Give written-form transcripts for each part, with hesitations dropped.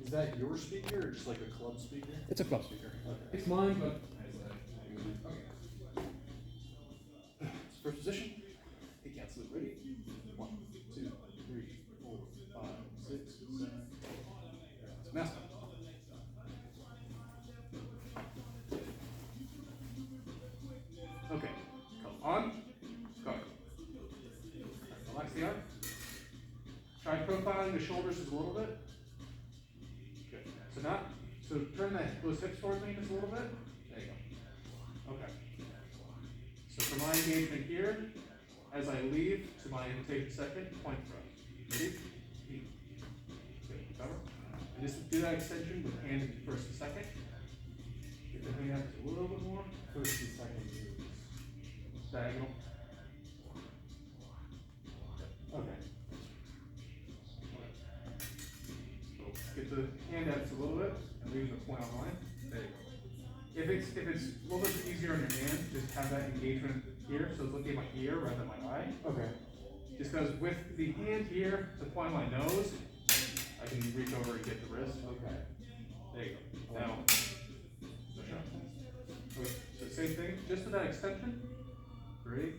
Is that your speaker or just like a club speaker? It's a club speaker. Okay. It's mine, but okay. First position. Hey, cancel it. Ready? 1, 2, 3, 4, 5, 6, 7. It's mask on. Okay. Come on. Go. Relax the arm. Try profiling the shoulders just a little bit. Good. So turn those hips towards me just a little bit. There you go. Okay. So for my engagement here, as I leave to my invitation second, point throw. Ready? Good. Cover. And just do that extension with hand in first and second. Get the hand up a little bit more. First and second moves. Diagonal. Okay. So get the hand out just a little bit and leave the point on line. There you go. If it's a little bit easier on your hand, just have that engagement here, so it's looking at my ear rather than my eye. Okay. Just because with the hand here, the point of my nose, I can reach over and get the wrist. Okay. There you go. Now, push up. Okay, so same thing, just for that extension. 3,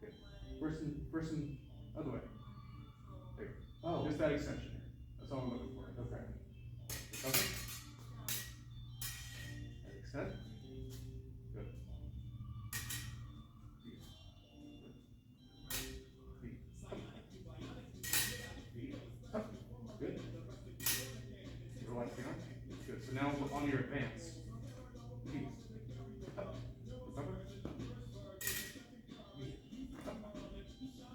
good. First and other way. There you go. Oh. Just that extension here. That's all I'm looking for. Okay. Okay. And extend. Good. Up. Good. Relax the arm. Good. So now on your advance. Feet. Up. Recover. Feet. Up.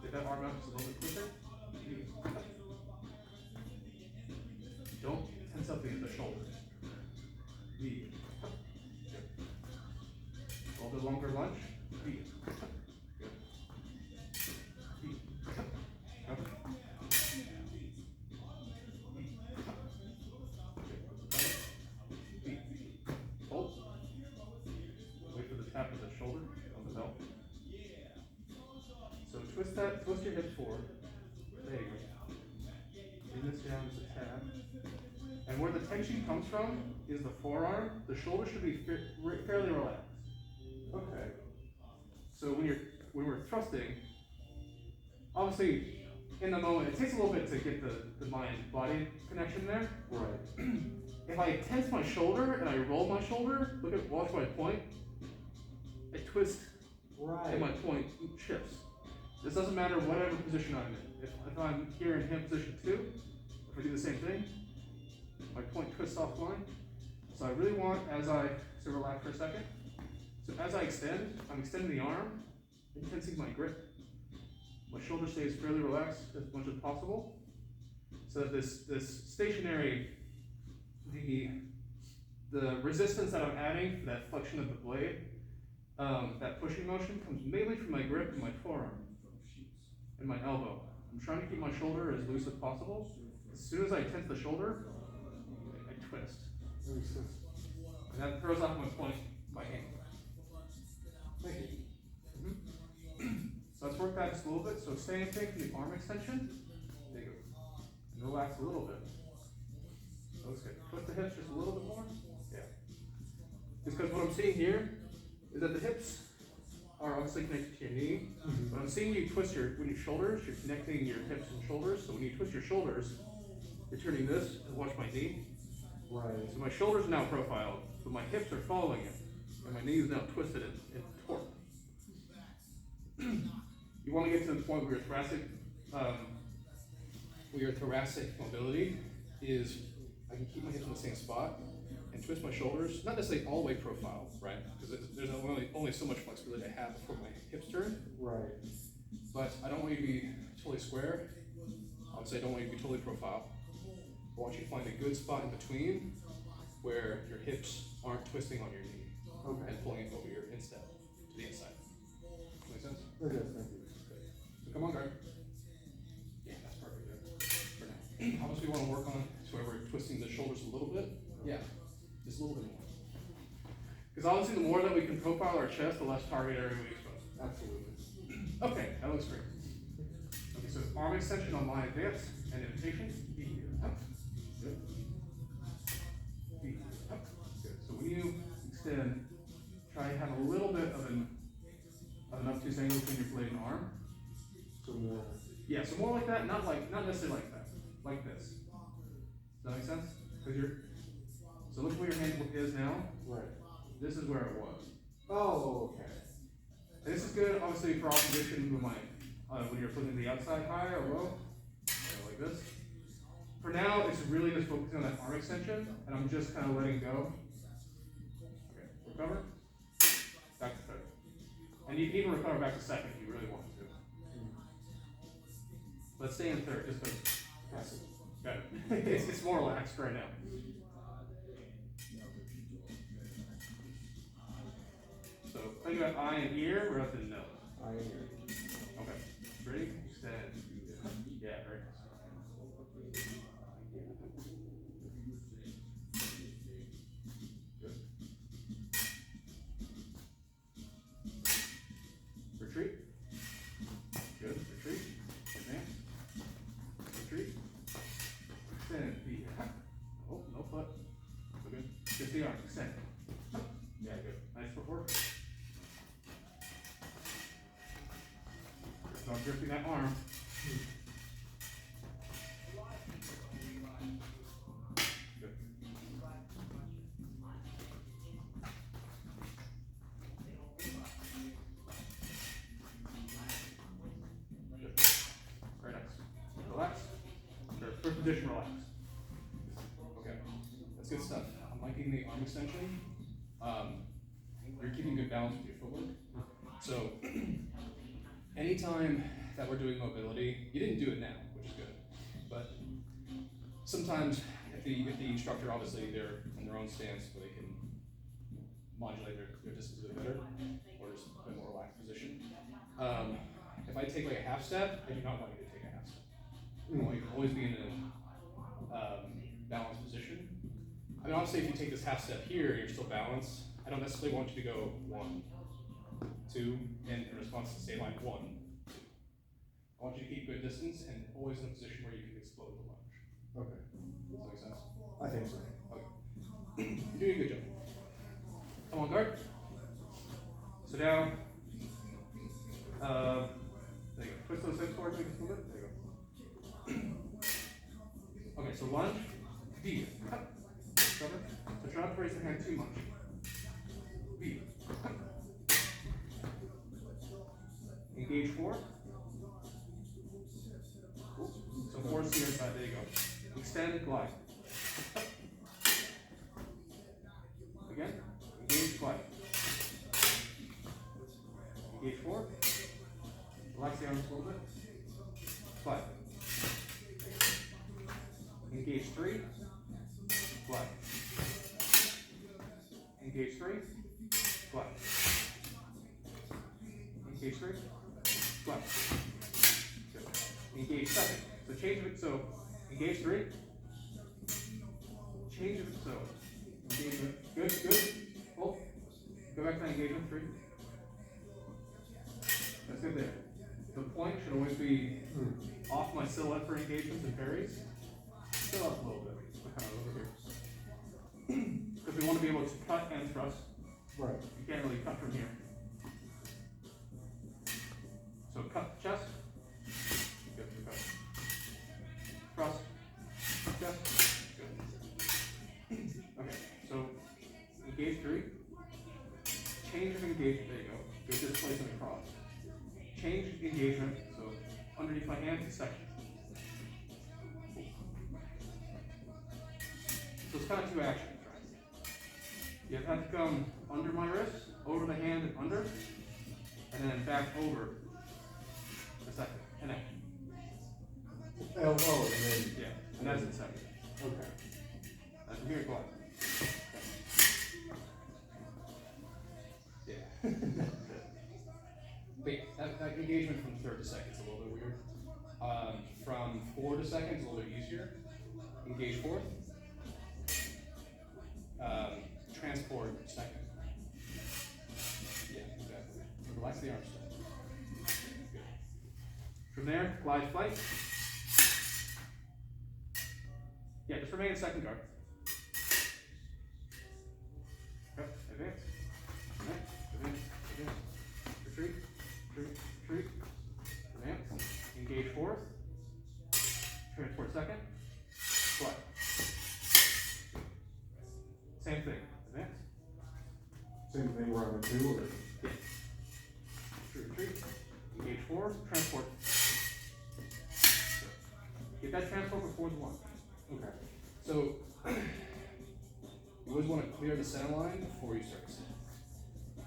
Get that arm out just a little bit quicker. Feet. Up. Don't tense up the shoulders. Feet. Up. Good. A little bit longer lunge. Feet. Up. Good. Feet. Up. Cover. Hold. Wait for the tap of the shoulder on the belt. So twist your hips forward. There you go. Bring this down as a tab. And where the tension comes from is the forearm. The shoulder should be fairly relaxed. Okay. So when we're thrusting, obviously in the moment, it takes a little bit to get the mind-body connection there. Right. If I tense my shoulder and I roll my shoulder, watch my point, I twist Right. and my point shifts. This doesn't matter whatever position I'm in. If I'm here in hand position 2, if I do the same thing, my point twists offline. So I really want, so relax for a second. So as I extend, I'm extending the arm, intensing my grip. My shoulder stays fairly relaxed as much as possible. So that this stationary, the resistance that I'm adding for that flexion of the blade, that pushing motion comes mainly from my grip and my forearm and my elbow. I'm trying to keep my shoulder as loose as possible. As soon as I tense the shoulder, I twist. And that throws off my point by hand. Thank you. So let's work that just a little bit. So same thing for the arm extension. There you go. And relax a little bit. So let's get twist the hips just a little bit more. Yeah. Just because what I'm seeing here is that the hips are obviously connected to your knee. But I'm seeing you twist when you shoulders, you're connecting your hips and shoulders. So when you twist your shoulders, you're turning this and watch my knee. Right. So my shoulders are now profiled, but my hips are following it. And my knee is now twisted and torqued. You want to get to the point where your thoracic mobility is, I can keep my hips in the same spot and twist my shoulders, not necessarily all the way profile, right? Because there's only so much flexibility I have before my hips turn. Right. But I don't want you to be totally square. Obviously, I don't want you to be totally profile. I want you to find a good spot in between where your hips aren't twisting on your knee. Okay. And pulling it over your instep to the inside. Make sense? It does, thank you. Good. So come on, guard. Yeah, that's perfect there. For now. Obviously, we want to work on so we're twisting the shoulders a little bit. Yeah, just a little bit more. Because obviously, the more that we can profile our chest, the less target area we expose. Absolutely. Okay, that looks great. Okay, so arm extension on my advance and invitation. Up. continue, extend. Try and have a little bit of an obtuse angle between your blade and arm. So more. Yeah, so more like that, not necessarily like that, like this. Does that make sense? So look where your hand is now. Right. This is where it was. Oh, okay. And this is good, obviously, for opposition with my when you're putting the outside high or low, like this. For now, it's really just focusing on that arm extension, and I'm just kind of letting go. Okay, recover. Back to third. And you can even recover back to second if you really want to. Let's stay in third, just because. Passive. Got it. It's more relaxed right now. So think about eye and ear, we're up to nose. I hear. Okay. Ready? Extend. Yeah, very nice. Good. Retreat. Good. Retreat. Advance. Retreat. Extend. Feet. Oh, no foot. So good. Just the arm. Extend. Yeah, good. Nice footwork. Just not gripping that arm. Good. Good. Very nice. Relax. Sure. First position, relax. Okay. That's good stuff. I'm liking the arm extension. You're keeping good balance with your footwork. So, anytime that we're doing mobility, you didn't do it now, which is good. But sometimes, if the instructor, obviously, they're in their own stance where they can modulate their distance a bit better, or just a bit more relaxed position. If I take like a half step, I do not want you to take a half step. I want you to always be in a balanced position. I mean, obviously, if you take this half step here and you're still balanced, I don't necessarily want you to go 1, 2, and in response to stay like 1, 2. I want you to keep good distance and always in a position where you can explode the lunge. Okay. Does that make sense? I think so. Okay. You're doing a good job. Come on, guard. Sit down. There you go. Twist those hips forward, make it a little bit. There you go. Okay, so lunge, V. Cover. So try not to raise the hand too much. V. Engage 4. Cool. So 4 is the other side. There you go. Extend, glide. Again. Engage, glide. Engage 4. Relax the arms a little bit. Glide. Engage 3. Glide. Engage 3. Glide. Engage 3. Glide. Good. Engage 7. So change it. So engage 3. Change it. So engagement. Good. Good. Hold. Go back to engagement 3. That's good there. The point should always be off my silhouette for engagements and parries. Still up a little bit. So kind of over here. Because we want to be able to cut and thrust. Right. You can't really cut from here. So cut chest. Good. Cut. Thrust. Chest. Good. Okay. So engage 3. Change of engagement. There you go. Good displacement across. Change engagement. So underneath my hand to second. So it's kind of 2 actions, right? You have to come under my wrist, over the hand and under, and then back over the second. And then. Elbow and then. Yeah, and that's the second. Okay. And from here, go on. Yeah. Wait, that engagement from third to second is a little bit weird. From 4 to second is a little bit easier. Engage fourth. Transport second. Yeah, exactly. Relax the arms. Good. From there, glide flight. Yeah, just remain in second guard. Advance. Advance. Advance. Advance. Retreat. Retreat. Retreat. Advance. Engage fourth. Transport second. Fly. Same thing. Advance. Same thing where I'm a two or? Yeah. Retreat. Engage four. Transport. Get that transport before the one. Okay. So, you always want to clear the center line before you start extending.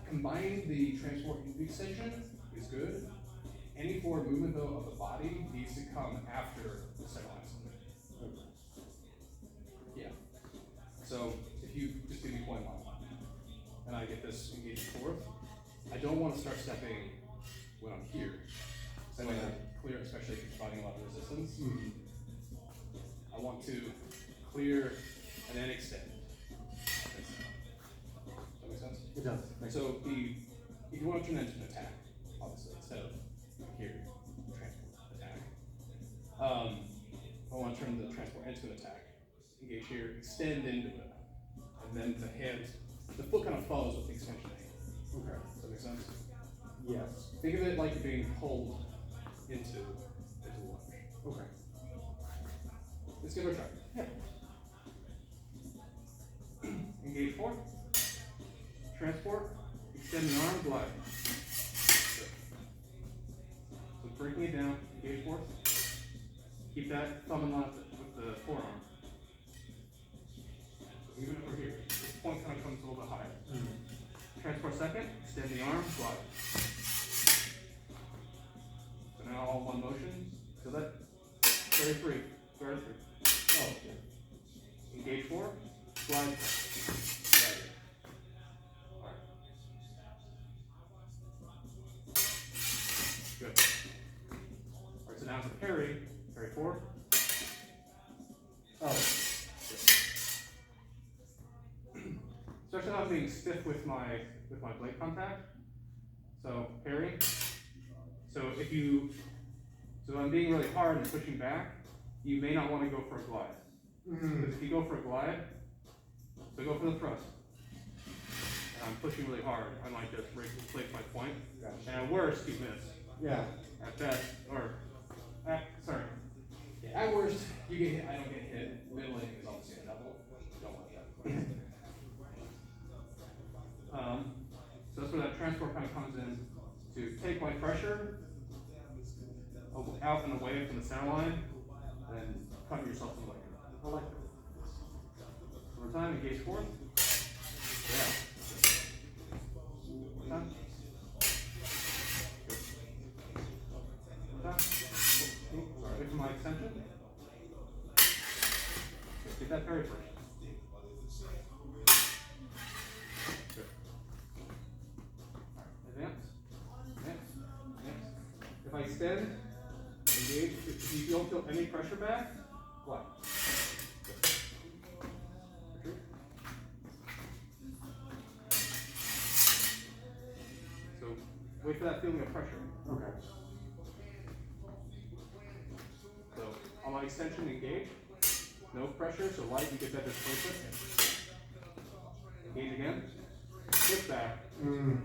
Combining the transport and the extension is good. Any forward movement though of the body needs to come after the center line is cleared. Okay. Yeah. So if you just give me point one, and I get this engaged fourth, I don't want to start stepping when I'm here. So I want to clear, especially if you're providing a lot of resistance. Mm-hmm. I want to clear and then extend. Does that make sense? It does. Thank you. So if you want to turn that into an attack, obviously, instead of here, transport, attack. I want to turn the transport into an attack. Engage here, extend into it. And then the foot kind of follows with the extension angle. Okay. Does that make sense? Yes. Think of it like you're being pulled into lunge. Okay. Let's give it a try. Yeah. Engage four. Transport. Extend the arm, glide. Good. So breaking it down, engage four. Keep that thumb in line with the forearm. So even if we're here, this point kind of comes a little bit higher. Mm-hmm. Transport second, extend the arm, glide. So now all one motion. Feel that? Very free. Very free. Oh, yeah. Engage four, glide. Right here. Alright. Good. Alright, so now it's a parry. Parry four. Oh. Especially not being stiff with my blade contact. So parry. So if I'm being really hard and pushing back, you may not want to go for a glide. Mm-hmm. Because if you go for a glide, so go for the thrust. And I'm pushing really hard, I might just replace my point. Gotcha. And at worst, you miss. Yeah. At best, at worst, you get hit, I don't get hit. Middling is obviously a double. Don't want that. So that's where that transport kind of comes in to take my pressure out and away from the center line and cut yourself some leg. I like One more time, engage fourth. Yeah. One more time. Good. One more time. Sorry, wait for my extension. Good. Get that parry first. Good. Alright, advance. Advance. Advance. If I extend, engage. If you don't feel any pressure back, glide. Retreat. So wait for that feeling of pressure. it. Okay. So on my extension, engage. No pressure, so light, you get that displacement. Engage again. Flip back. Mm.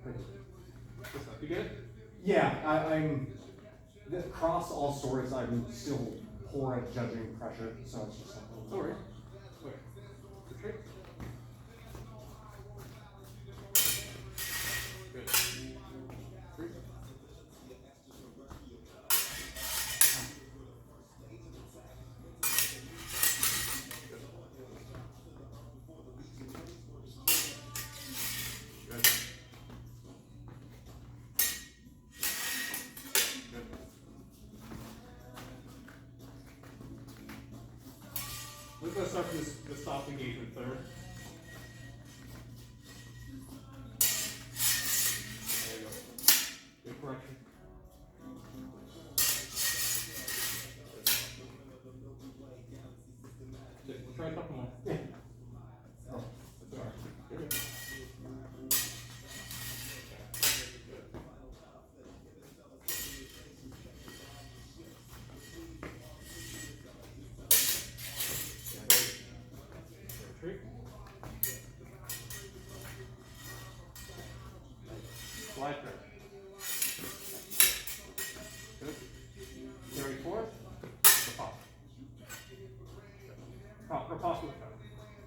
This up. You get it? Yeah, I'm across all swords. I'm still poor at judging pressure, so it's just something. No worries. Okay. Retreat. Good. Retreat. Good. Good. We're going to start the stop engagement third. There you go. Good correction. Good. We'll try a couple more. Yeah. Oh, That's all right. You're good. slide through. Good. Carry forward. Riposte. Riposte with the cut.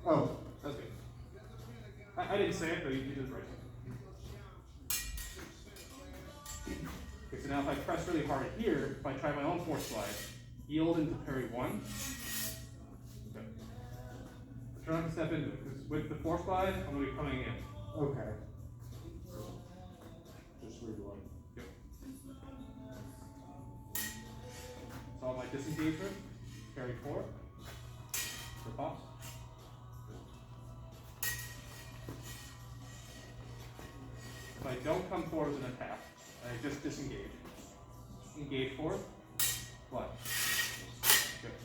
Oh, That's good. I didn't say it, but you did it right. Okay, so now if I press really hard here, if I try my own force slide, yield into parry 1. Okay. Try not to step into it, because with the force slide, I'm going to be coming in. okay. Just rewind. Yep. So on my disengagement, carry 4. Riposte. If I don't come forward with an attack, I just disengage. Engage forward. What? Good.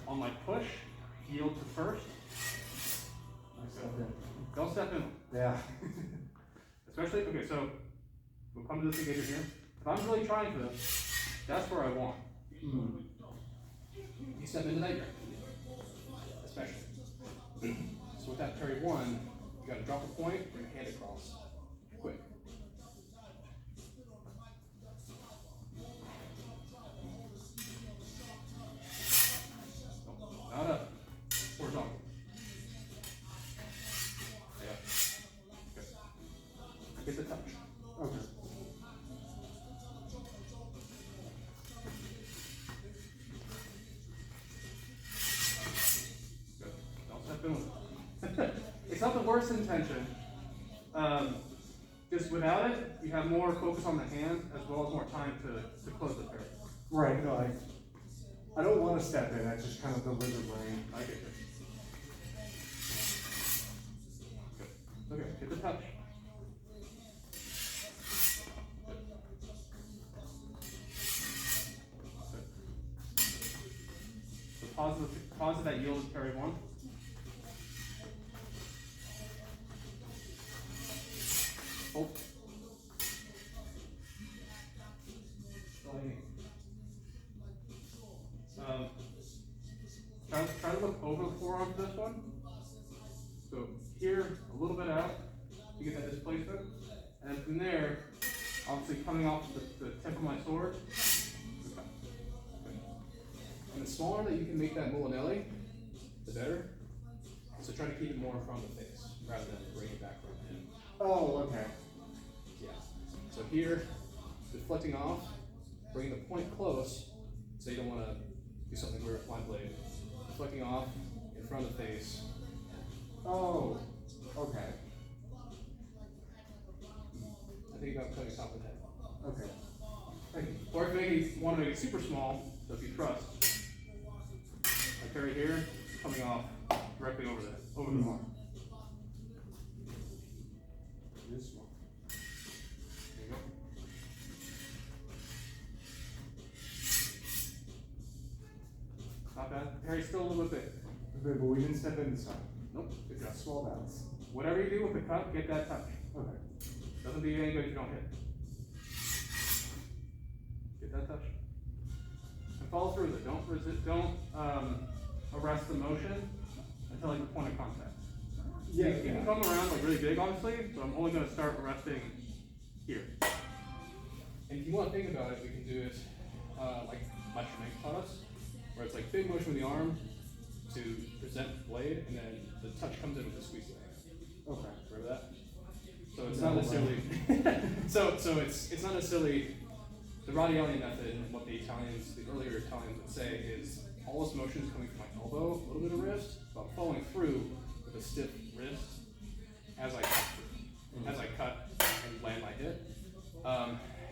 On my push, yield to first. I stepped in. Don't step in. Yeah. Especially, okay, so we'll come to this engager here. If I'm really trying for this, that's where I want. Mm. You step into that grip. Especially. So with that parry 1, you gotta drop a point, bring a hand across. Quick. No, not up. Horizontal. Yeah. Good. Get the touch. Okay. Good. Don't step in with it. It's not the worst intention. Just without it, you have more focus on the hand as well as more time to close the parry. Right, no, I don't want to step in, that's just kind of the lizard brain. I get it. Good. Okay, get the touch. Good. So pause that yield is parry 1. Hold. Try to look over the forearm for this one. So here, a little bit out to get that displacement. And from there, obviously coming off the tip of my sword. Okay. And the smaller that you can make that Mulinelli, the better. So try to keep it more in front of the face rather than bring it back from him. Oh, okay. Yeah. So here, deflecting off, bringing the point close, so you don't want to do something weird with my blade. Deflecting off in front of the face. Oh, okay. I think about cutting top of the head. Okay. Thank you. Or if you want to make it super small, so if you trust, I carry here, coming off directly over the arm. It is small. There you go. Not bad. Harry's still a little bit big. Okay, but we didn't step in this time. Nope. Good job. Small bounce. Whatever you do with the cut, get that touch. Okay. Doesn't do you any good if you don't hit. Get that touch. And follow through with it. Don't resist. Don't arrest the motion until like the point of contact. Yeah, You can come around like really big, obviously, but I'm only going to start arresting here. And if you want to think about it, we can do it like Maestro Meg taught us, where it's like big motion with the arm to present the blade, and then the touch comes in with the squeeze of the hand. Okay. Remember that? So it's not necessarily so it's not necessarily the Radielli method. And what the earlier Italians would say is all this motion is coming from my elbow, a little bit of wrist, but I'm following through with a stiff wrist as I cut and land my hit.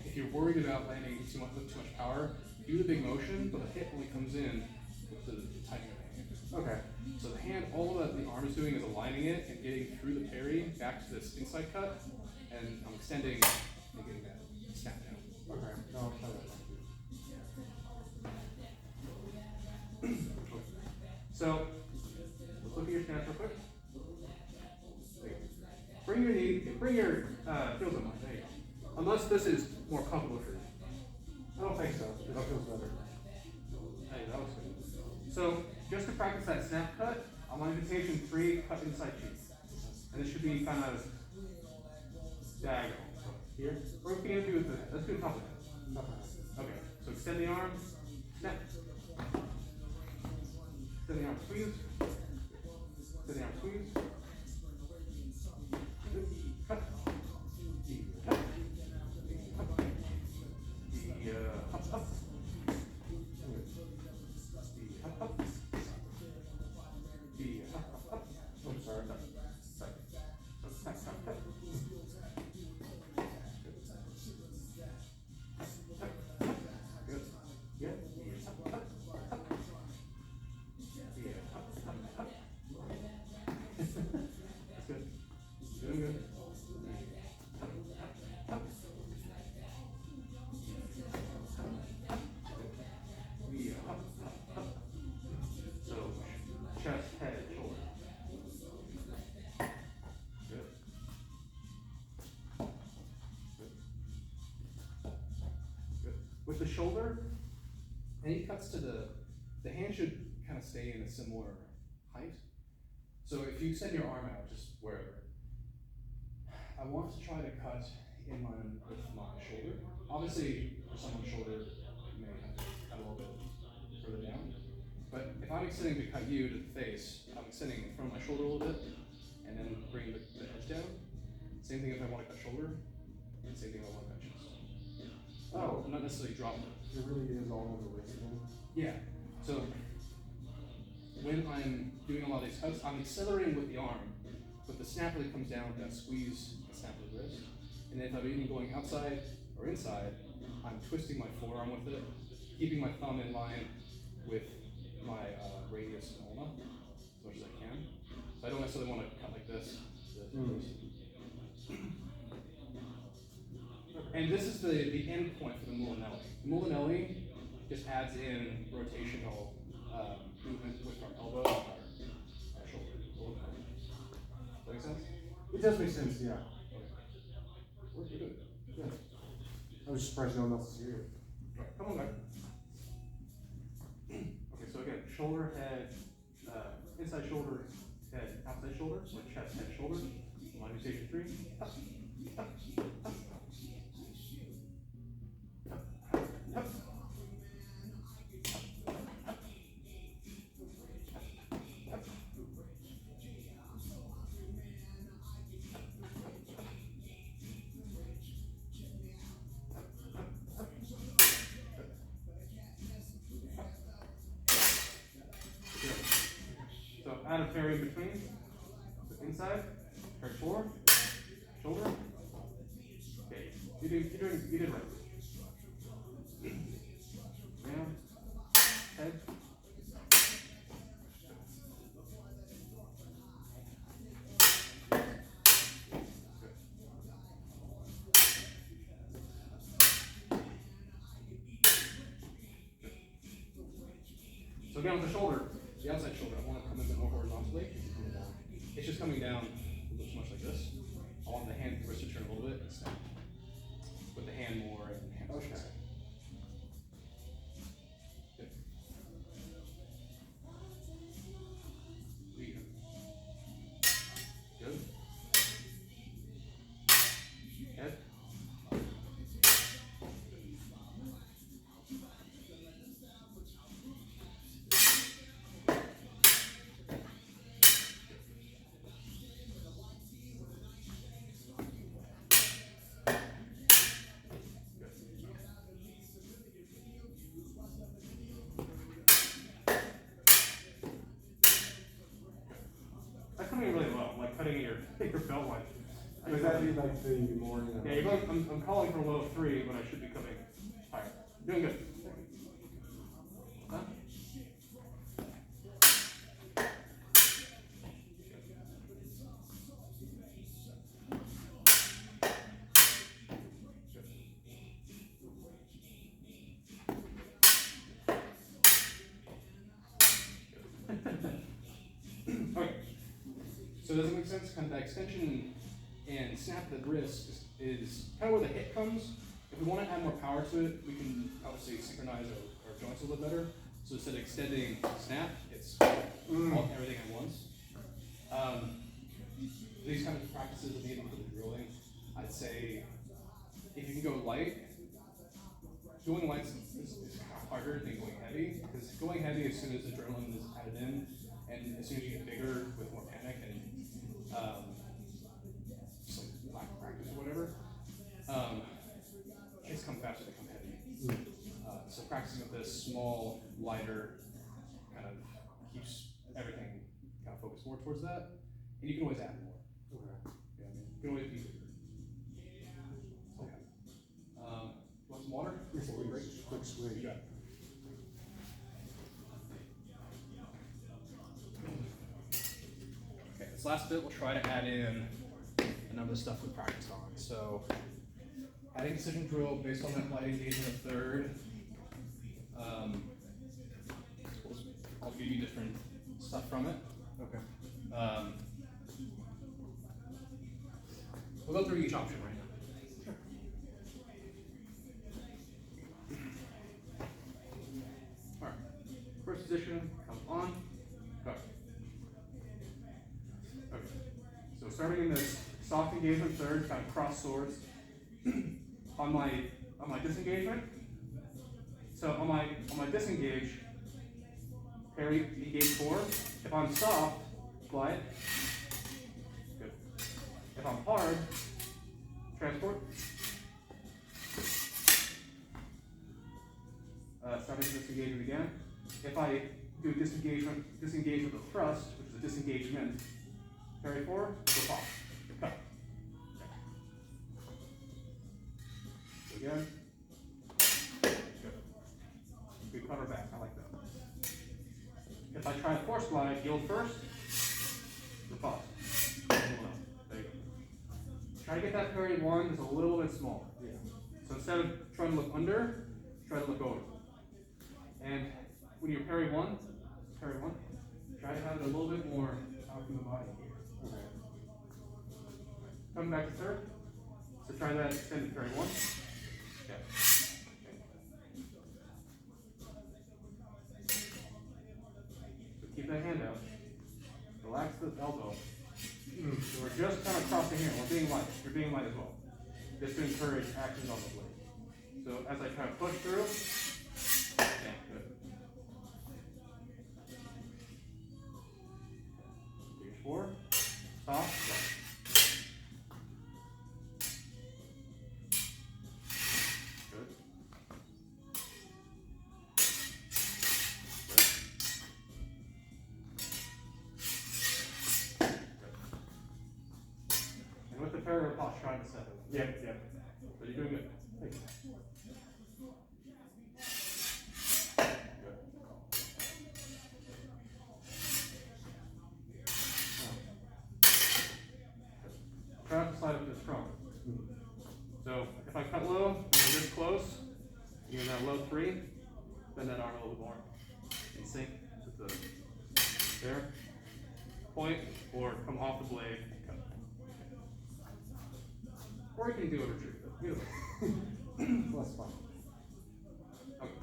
If you're worried about landing with too much power, do the big motion, but the hit only comes in with the tightening of the hand. Okay. So the hand, all that the arm is doing is aligning it and getting through the parry back to this inside cut, and I'm extending and getting that snap down. Okay. No, I'll try that. So let's look at your stance real quick. Bring your knee, bring your heels in line. There you go. Unless this is more comfortable for you. I don't think so. This feels better. Hey, that was good. So just to practice that snap cut, on my invitation 3, cut inside cheek. And this should be kind of diagonal. So here, or we can do it. Let's do the top of it. Okay. So extend the arm, snap. Extend the arm, squeeze. Extend the arm, squeeze. Cut. Cut. Up, up. Up, up. I'm sorry. Chest, head, shoulder. Good. Good. With the shoulder, any cuts to the hand should kind of stay in a similar height. So if you extend your arm out, just wherever, I want to try to cut in line with my shoulder. Obviously, for someone's shoulder, you may have to cut a little bit further down. But if I'm extending to cut you to the face, I'm extending in front of my shoulder a little bit, and then bring the edge down. Same thing if I want to cut shoulder, and same thing if I want to cut chest. Oh. Not necessarily drop it. It really is all over the wrist then? Yeah. So when I'm doing a lot of these cuts, I'm accelerating with the arm, but the snap really comes down to squeeze the snap of the wrist. And if I'm even going outside or inside, I'm twisting my forearm with it, keeping my thumb in line with my radius and ulna as much as I can. So I don't necessarily want to cut like this. And this is the end point for the Mulinelli. The Mulinelli just adds in rotational movement with our elbow and our shoulder. Does that make sense? It does make sense, yeah. We're good. Yeah. I was surprised no one else is here. Right, come on back. Okay, so again, shoulder, head, inside shoulder, head, outside shoulder, so chest, head, shoulder. Line of station 3. Up, up, up. Up, up. So add a parry in between. So inside, parry forward, shoulder. Okay, you did right. Round, head. So again with the shoulder, the outside shoulder, I want to come in a bit more horizontally. It's just coming down a little too much like this. I want the hand wrist to turn a little bit and snap. With the hand more and the hand Okay. inside. Good. Lead. Good. Head. That's coming really low, like cutting your belt line. Does that be like the more, you know? Yeah, you're going, I'm calling for a low of 3 when I should be coming higher. Doing good. Huh? Okay. So does it make sense? Kind of that extension and snap the wrist is kind of where the hit comes. If we want to add more power to it, we can obviously synchronize our joints a little bit better. So instead of extending snap, it's all, everything at once. These kind of practices are needed for the drilling. I'd say if you can go light, going light is kind of harder than going heavy, because going heavy as soon as adrenaline is added in, and as soon as you get bigger with more panic and some lack of practice or whatever, kids come faster, they come heavy. So practicing with this small, lighter, kind of keeps everything kind of focused more towards that, and you can always add more. Okay. Yeah, I mean, you can always be bigger. Okay. Want some water? Yes, please. Quick swig. You got it. Okay, this last bit we'll try to add in a number of stuff we practiced on. So, adding decision drill based on that light engagement of third. I'll give you different stuff from it. Okay. We'll go through each option right now. Alright, first position, come on, go. Okay, so starting in this soft engagement third, kind of cross swords. on my disengagement, so on my disengage, parry, engage 4. If I'm soft, glide. Good. If I'm hard, transport. Starting to disengage again. If I do disengage with a thrust, which is a disengagement, parry 4, go pop. Cut. Okay. Again. Good. We cover back. I like that. If I try to force glide, yield first, the pause. There you go. Try to get that parry 1 that's a little bit smaller. Yeah. So instead of trying to look under, try to look over. And when you're parry 1, try to have it a little bit more out from the body here. Okay. Coming back to third. So try that extended parry 1. Yeah. So keep that hand out. Relax the elbow. So we're just kind of crossing here. We're being light. You're being light as well. Just to encourage actions on the blade. So as I try to push through, yeah, good. Engage 4. Stop. Right. Good. And with the parry pause, trying to set it. Yep, yep. So you're doing good. Thank you. Good. Try not to slide up this strong. So if I cut low, and we're this close, you're in that low 3, bend that arm a little bit more. In sync with the there. Point or come off the blade. Cut. Or you can do a retreat. Beautiful. Well, that's fine. Okay.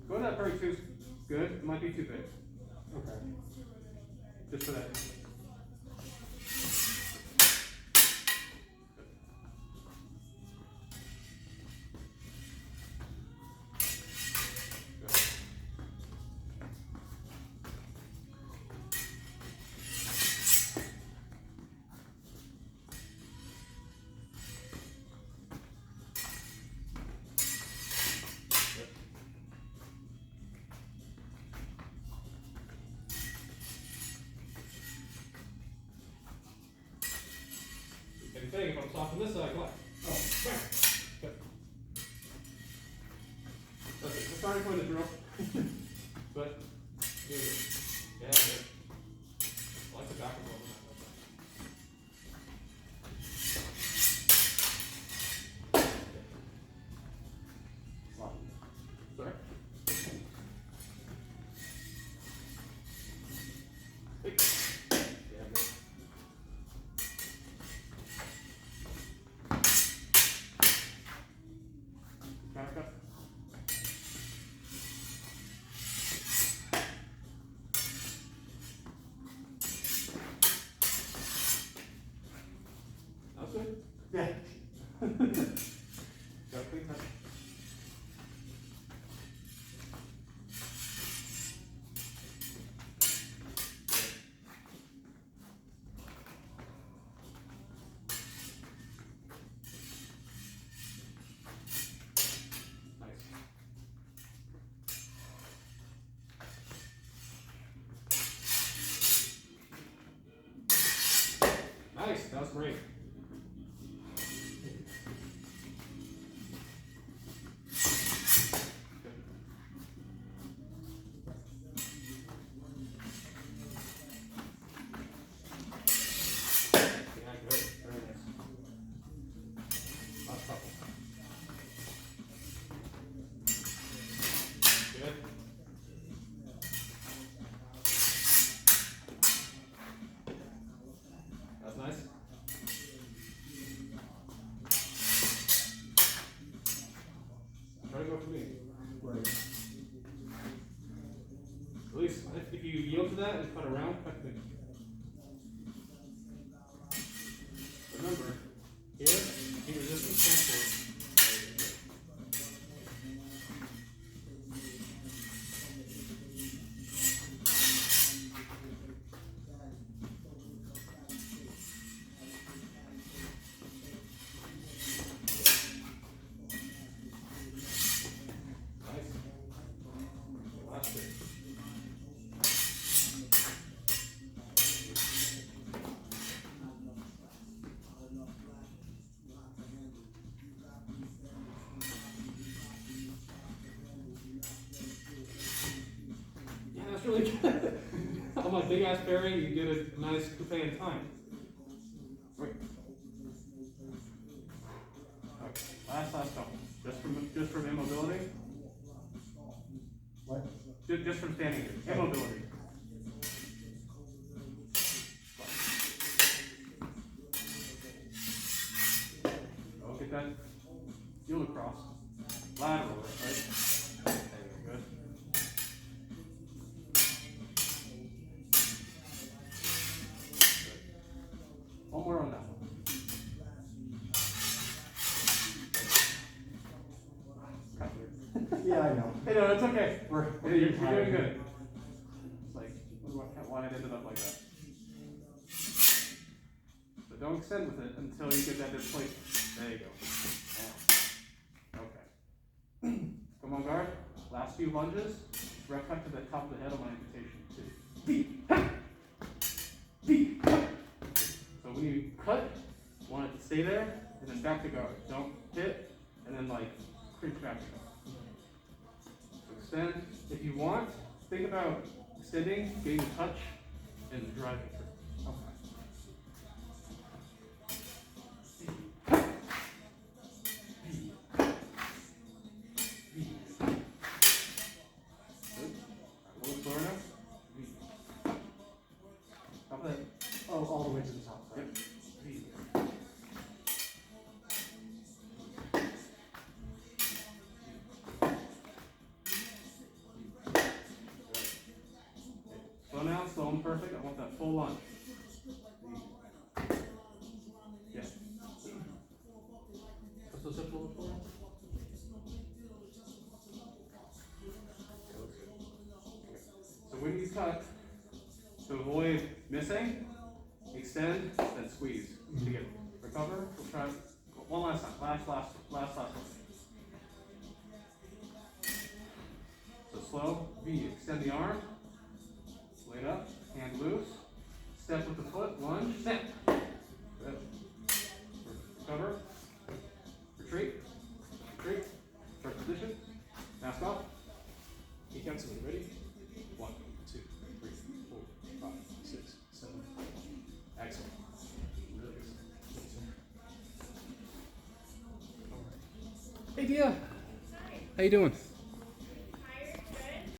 Go to that parry 2 is good. It might be too big. Okay. Just for that. Same thing, if I'm soft on this side, glide. Oh, Good. That's it. The starting point is drill. But, yeah, good. I like the back of one. slide. Sorry. Hey. Yeah, good. Yeah. Got a clean touch. Nice. Nice, that was great. Yeah, good. Very nice. Last couple. Good. That's nice. Try to go for me. Right. At least if you yield to that and cut around, cut me. Remember, here, keep resistance, transport. Nice. Last bit. Yeah, that's really good. On my big ass bearing, you get a nice coupe in time. Wait. Okay. Last couple. Just from immobility. What? Just from standing here. Immobility. Oh, get that heel across. Lateral, right? There you go. Good. One more on that one. Yeah, I know. Hey, no, it's okay. We're You're getting doing tired. good. It's like, why it ended up like that. So don't extend with it until you get that displacement. There you go. Yeah. Okay. Come on, guard. Last few lunges. Rep cut to the top of the head on my invitation. So when you cut, want it to stay there, and then back to guard. Don't hit, and then like creep back to guard. So extend. If you want, think about extending, getting a touch, and driving through. Okay. Good. A little slower now. Top of that. Oh, all the way to the top. Sorry. Yep. Slow now, slow and perfect. I want that full lunge. Yeah. What's those hips over for? So when you cut, to avoid missing, extend, then squeeze. Together. Recover. We'll try one last time. Last one. So slow, V, extend the arm, blade up, hand loose, step with the foot, lunge, step. Good. Recover, retreat, start position, mask off. He counts me. Ready? 1, 2, 3, 4, 5, 6, 7. Excellent. Release. Hey, Dia. How you doing?